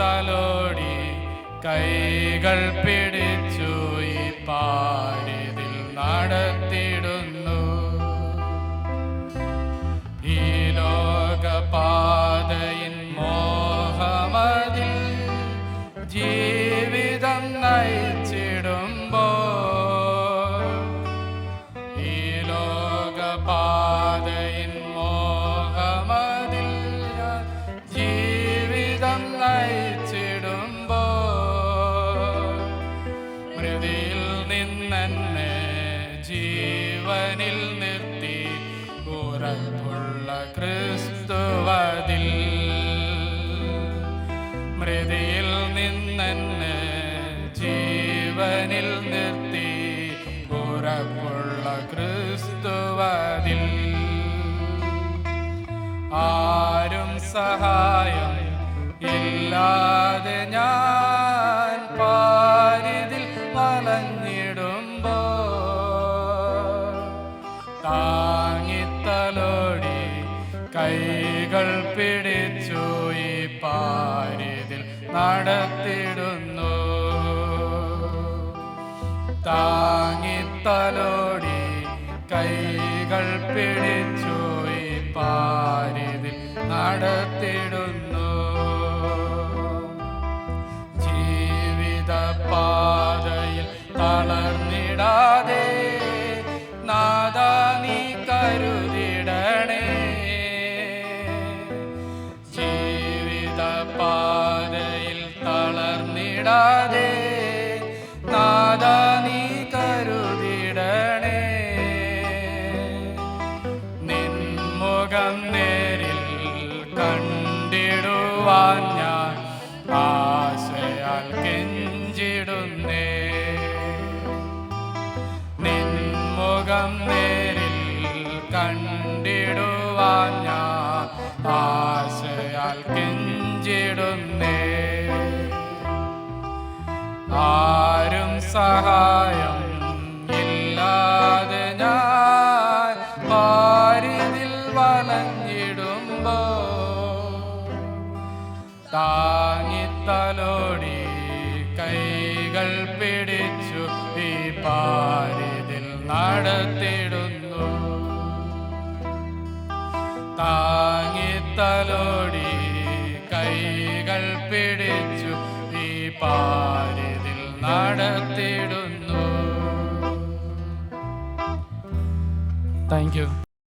തലോടി കൈകൾ പിടിച്ചു ഈ പാരിതിൽ നടത്തിടുന്നു. ഈ ലോകപാതയിൻ മോഹമതിൽ ജീവിതം നയിച്ചിടുമ്പോൾ, ഈ ലോകപാതയിൻ മോഹമതിൽ ജീവിതം നയിച്ചിടുമ്പോൾ, മൃതിയിൽ നിന്നെന്നെ ജീവനിൽ നിർത്തി ഉറപ്പുള്ള ക്രിസ്തുവതിൽ, മൃതിയിൽ നിന്നെന്നെ ജീവനിൽ നിർത്തി ഉറപ്പുള്ള ക്രിസ്തുവതിൽ. ആരും സഹായം ഇല്ലാതെ ഞാൻ പാരിതിൽ വലഞ്ഞിടുമ്പോൾ, താങ്ങിത്തലോടി കൈകൾ പിടിച്ചു ഈ പാരിതിൽ നടത്തിടുന്നു. താങ്ങിത്തലോടി കൈകൾ പിടിച്ചു ഈ പാരിതിൽ നടത്തിടുന്നു. ജീവിത പാതയിൽ തളർന്നിടാതെ നാഥാ നീ കരുതിടണേ. ജീവിത പാതയിൽ തളർന്നിടാതെ നാഥാ നീ കരുതിടണേ. നിൻമുഖം നേരിൽ കണ്ടിടുവാൻ ഞാൻ ആശയാൽ കെഞ്ചിടുന്നേ. നിൻമുഖം നേരിൽ കണ്ടിടുവാൻ ഞാൻ ആശയാൽ കെഞ്ചിടുന്നേ. ആരും സഹായം ഇല്ലാതെ ഞാൻ പാരിതിൽ വലഞ്ഞിടുമ്പോൾ, താങ്ങിത്തലോടി കൈകൾ പിടിച്ചു ഈ പാരിതിൽ നടത്തിടുന്നു. താങ്ങിത്തലോടി കൈകൾ പിടിച്ചു ഈ പാരിതിൽ നടത്തിടുന്നു. Thank you.